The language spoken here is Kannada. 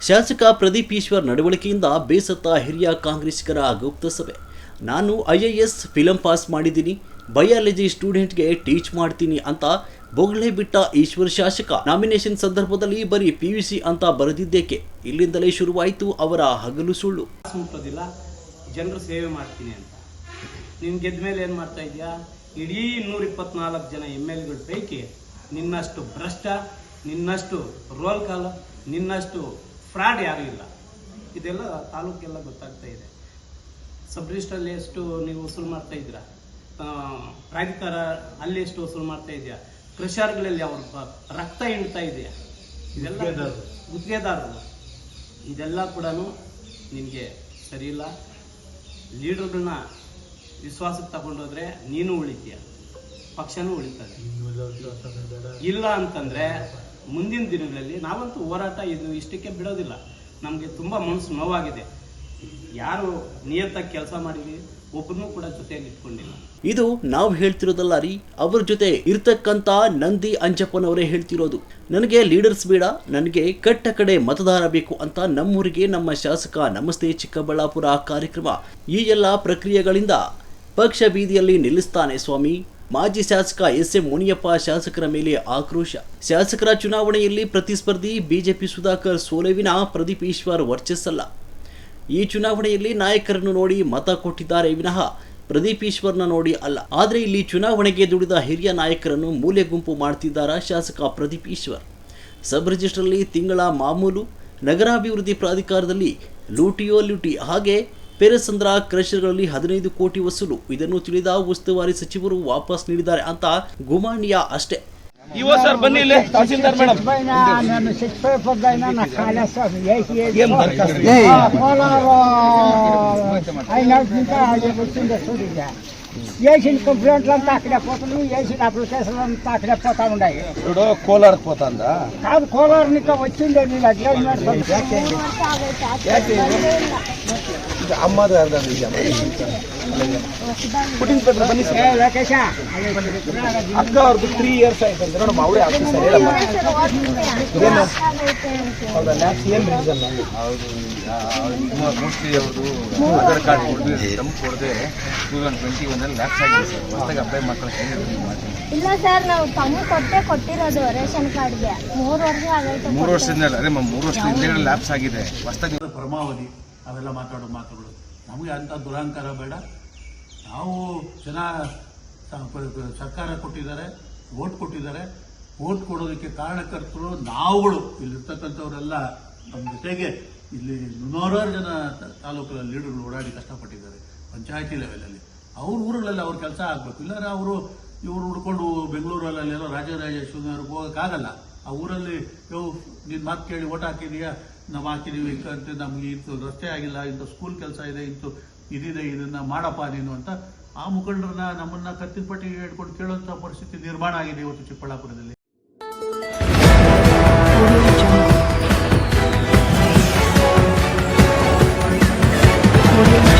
ಶಾಸಕ ಪ್ರದೀಪ್ ಈಶ್ವರ್ ನಡವಳಿಕೆಯಿಂದ ಬೇಸತ್ತ ಹಿರಿಯ ಕಾಂಗ್ರೆಸ್ಸಿಗರ ಗುಪ್ತ ಸಭೆ. ನಾನು IAS ಫಿಲಂ ಪಾಸ್ ಮಾಡಿದ್ದೀನಿ, ಬಯಾಲಜಿ ಸ್ಟೂಡೆಂಟ್ಗೆ ಟೀಚ್ ಮಾಡ್ತೀನಿ ಅಂತ ಬೊಗಳೆ ಬಿಟ್ಟ ಈಶ್ವರ್ ಶಾಸಕ ನಾಮಿನೇಷನ್ ಸಂದರ್ಭದಲ್ಲಿ ಬರೀ PUC ಅಂತ ಬರೆದಿದ್ದೇಕೆ? ಇಲ್ಲಿಂದಲೇ ಶುರುವಾಯಿತು ಅವರ ಹಗಲು ಸುಳ್ಳು. ಜನರ ಸೇವೆ ಮಾಡ್ತೀನಿ ಅಂತ ನೀನು ಗೆದ್ದ ಮೇಲೆ ಏನು ಮಾಡ್ತಾ ಇದೆಯಾ? ಇಡೀ 224 ಜನ MLAಗಳ ಪೈಕಿ ನಿನ್ನಷ್ಟು ಭ್ರಷ್ಟ, ನಿನ್ನಷ್ಟು ರೋಲ್ ಕಾಲ್, ನಿನ್ನಷ್ಟು ಫ್ರಾಡ್ ಯಾರೂ ಇಲ್ಲ. ಇದೆಲ್ಲ ತಾಲೂಕೆಲ್ಲ ಗೊತ್ತಾಗ್ತಾ ಇದೆ. ಸಬ್ ರಿಜಿಸ್ಟ್ರಲ್ಲಿ ಎಷ್ಟು ನೀವು ವಸೂಲು ಮಾಡ್ತಾ ಇದ್ದೀರಾ, ಪ್ರಾಧಿಕಾರ ಅಲ್ಲಿ ಎಷ್ಟು ವಸೂಲು ಮಾಡ್ತಾ ಇದೆಯಾ, ಕೃಷಿಗಳಲ್ಲಿ ಅವ್ರ ರಕ್ತ ಹಿಂಡ್ತಾ ಇದೆಯಾ, ಇದೆಲ್ಲ ಗುತ್ತಿಗೆದಾರರು, ಇದೆಲ್ಲ ಕೂಡ ನಿನಗೆ ಸರಿ ಇಲ್ಲ. ಲೀಡರ್ಗಳನ್ನ ವಿಶ್ವಾಸಕ್ಕೆ ತಗೊಂಡೋದ್ರೆ ನೀನು ಉಳಿತೀಯ, ಪಕ್ಷನೂ ಉಳಿತದೆ. ಇಲ್ಲ ಅಂತಂದರೆ ಮುಂದಿನ ದಿನಗಳಲ್ಲಿ ನಾವಂತೂ ಹೋರಾಟ ಇಷ್ಟಕ್ಕೆ ಬಿಡೋದಿಲ್ಲ. ನಮಗೆ ತುಂಬ ಮನಸ್ಸು ನೋವಾಗಿದೆ. ಯಾರು ನಿಯತ್ತಾಗಿ ಕೆಲಸ ಮಾಡಿದ್ವಿ ಒಬ್ಬರನ್ನೂ ಕೂಡ ಜೊತೆಯಲ್ಲಿ ಇಟ್ಕೊಂಡಿಲ್ಲ. ಇದು ನಾವು ಹೇಳ್ತಿರೋದಲ್ಲ ರೀ, ಅವ್ರ ಜೊತೆ ಇರ್ತಕ್ಕಂಥ ನಂದಿ ಅಂಜಪ್ಪನವರೇ ಹೇಳ್ತಿರೋದು. ನನಗೆ ಲೀಡರ್ಸ್ ಬೇಡ, ನನಗೆ ಕಟ್ಟ ಕಡೆ ಮತದಾರ ಬೇಕು ಅಂತ ನಮ್ಮೂರಿಗೆ ನಮ್ಮ ಶಾಸಕ ನಮಸ್ತೆ ಚಿಕ್ಕಬಳ್ಳಾಪುರ ಕಾರ್ಯಕ್ರಮ ಈ ಎಲ್ಲ ಪ್ರಕ್ರಿಯೆಗಳಿಂದ ಪಕ್ಷ ಬೀದಿಯಲ್ಲಿ ನಿಲ್ಲಿಸ್ತಾನೆ ಸ್ವಾಮಿ. ಮಾಜಿ ಶಾಸಕ SM ಮುನಿಯಪ್ಪ ಶಾಸಕರ ಮೇಲೆ ಆಕ್ರೋಶ. ಶಾಸಕರ ಚುನಾವಣೆಯಲ್ಲಿ ಪ್ರತಿಸ್ಪರ್ಧಿ ಬಿಜೆಪಿ ಸುಧಾಕರ್ ಸೋಲುವಿನ ಪ್ರದೀಪ್ ಈಶ್ವರ್ ವರ್ಚಸ್ಸಲ್ಲ. ಈ ಚುನಾವಣೆಯಲ್ಲಿ ನಾಯಕರನ್ನು ನೋಡಿ ಮತ ಕೊಟ್ಟಿದ್ದಾರೆ ವಿನಃ ಪ್ರದೀಪ್ ಈಶ್ವರ್ನ ನೋಡಿ ಅಲ್ಲ. ಆದರೆ ಇಲ್ಲಿ ಚುನಾವಣೆಗೆ ದುಡಿದ ಹಿರಿಯ ನಾಯಕರನ್ನು ಮೂಲೆ ಗುಂಪು ಮಾಡ್ತಿದ್ದಾರಾ ಶಾಸಕ ಪ್ರದೀಪ್ ಈಶ್ವರ್? ಸಬ್ ರಿಜಿಸ್ಟ್ರಲ್ಲಿ ತಿಂಗಳ ಮಾಮೂಲು, ನಗರಾಭಿವೃದ್ಧಿ ಪ್ರಾಧಿಕಾರದಲ್ಲಿ ಲೂಟಿಯೋ ಲೂಟಿ, ಹಾಗೆ ಪೆರೆಸಂದ್ರ ಕ್ರಷರ್ಗಳಲ್ಲಿ 15 ಕೋಟಿ ವಸೂಲು. ಇದನ್ನು ತಿಳಿದ ಉಸ್ತುವಾರಿ ಸಚಿವರು ವಾಪಸ್ ನೀಡಿದ್ದಾರೆ ಅಂತ ಗುಮಾನಿಯ ಅಷ್ಟೇ. ಸರ್ ಬನ್ನಿ ಇಲ್ಲಿ ತಹಸೀಲ್ದಾರ್ ಮೇಡಮ್ ఏసిన కంప్లైంట్లు అంతా అక్కడే పోతున్నాం, ఏసిన అప్లికేషన్లు అంతా అక్కడే పోతా ఉన్నాయి. ఇప్పుడు కోలార్ పోతుందా? కాదు, కోలార్ నీకు వచ్చిందే నేను అడ్వర్టైజ్మెంట్ ಅಮ್ಮದು ಲೋಕೇಶ ಅಕ್ಕ ಅವ್ರದ್ದು 3 years ಆಯ್ತು ನೋಡಮ್ಮ, ಅವರೇ ಆಫೀಸರ್ ಹೇಳಮ್ಮ. ಏನು ರೀಸನ್? ಮೋಸ್ಟ್ಲಿ ಅವ್ರದ್ದು ಆಧಾರ್ ಕಾರ್ಡ್ ಕೊಡದೆ 2021 ಲ್ಯಾಪ್ಸ್ ಆಗಿದೆ ಸರ್. ಹೊಸದಾಗಿ ಅಪ್ಲೈ ಮಾಡ್ಕೊಂಡು ಇಲ್ಲ ಸರ್, ನಾವು ತಮ್ಮ ಕೊಟ್ಟಿರೋದು ರೇಷನ್ ಕಾರ್ಡ್ಗೆ 3 ವರ್ಷ ಆಗೈತೆ. 3 ವರ್ಷದಿಂದ ಅದೇ 3 ವರ್ಷದ ಹಿಂದೆ ಲ್ಯಾಪ್ಸ್ ಆಗಿದೆ. ಹೊಸದಾಗಿ ಪರಮಾವಧಿ ಅವೆಲ್ಲ ಮಾತಾಡೋ ಮಾತುಗಳು ನಮಗೆ ಅಂಥ ದುರಹಂಕಾರ ಬೇಡ. ನಾವು ಜನ ಸರ್ಕಾರ ಕೊಟ್ಟಿದ್ದಾರೆ, ವೋಟ್ ಕೊಟ್ಟಿದ್ದಾರೆ. ವೋಟ್ ಕೊಡೋದಕ್ಕೆ ಕಾರಣಕರ್ತರು ನಾವುಗಳು. ಇಲ್ಲಿರ್ತಕ್ಕಂಥವರೆಲ್ಲ ನಮ್ಮ ಜೊತೆಗೆ ಇಲ್ಲಿ 100 ಜನ ತಾಲೂಕಲ್ಲಿ ಲೀಡರ್ಗಳು ಓಡಾಡಿ ಕಷ್ಟಪಟ್ಟಿದ್ದಾರೆ. ಪಂಚಾಯತಿ ಲೆವೆಲಲ್ಲಿ ಅವ್ರ ಊರುಗಳಲ್ಲಿ ಅವ್ರ ಕೆಲಸ ಆಗಬೇಕು. ಇಲ್ಲಾಂದ್ರೆ ಇವರು ಹುಡ್ಕೊಂಡು ಬೆಂಗಳೂರಲ್ಲೆಲ್ಲೋ ರಾಜರಾಜೇಶ್ವರಿನವ್ರಿಗೆ ಹೋಗೋಕ್ಕಾಗಲ್ಲ. ಆ ಊರಲ್ಲಿ ನಿನ್ನ ಮಾತು ಕೇಳಿ ಓಟ್ ಹಾಕಿದೀಯಾ, ನಾವು ಹಾಕಿದೀವಿ ಅಂತ, ನಮ್ಗೆ ಇಂಥ ರಸ್ತೆ ಆಗಿಲ್ಲ, ಇಂಥ ಸ್ಕೂಲ್ ಕೆಲಸ ಇದೆ, ಇದಿದೆ, ಇದನ್ನ ಮಾಡಪ್ಪ ನೀನು ಅಂತ ಆ ಮುಖಂಡರನ್ನ ನಮ್ಮನ್ನ ಕತ್ತಿನ ಪಟ್ಟಿಗೆ ಹಿಡ್ಕೊಂಡು ಕೇಳುವಂಥ ಪರಿಸ್ಥಿತಿ ನಿರ್ಮಾಣ ಆಗಿದೆ ಇವತ್ತು ಚಿಕ್ಕಬಳ್ಳಾಪುರದಲ್ಲಿ. Audio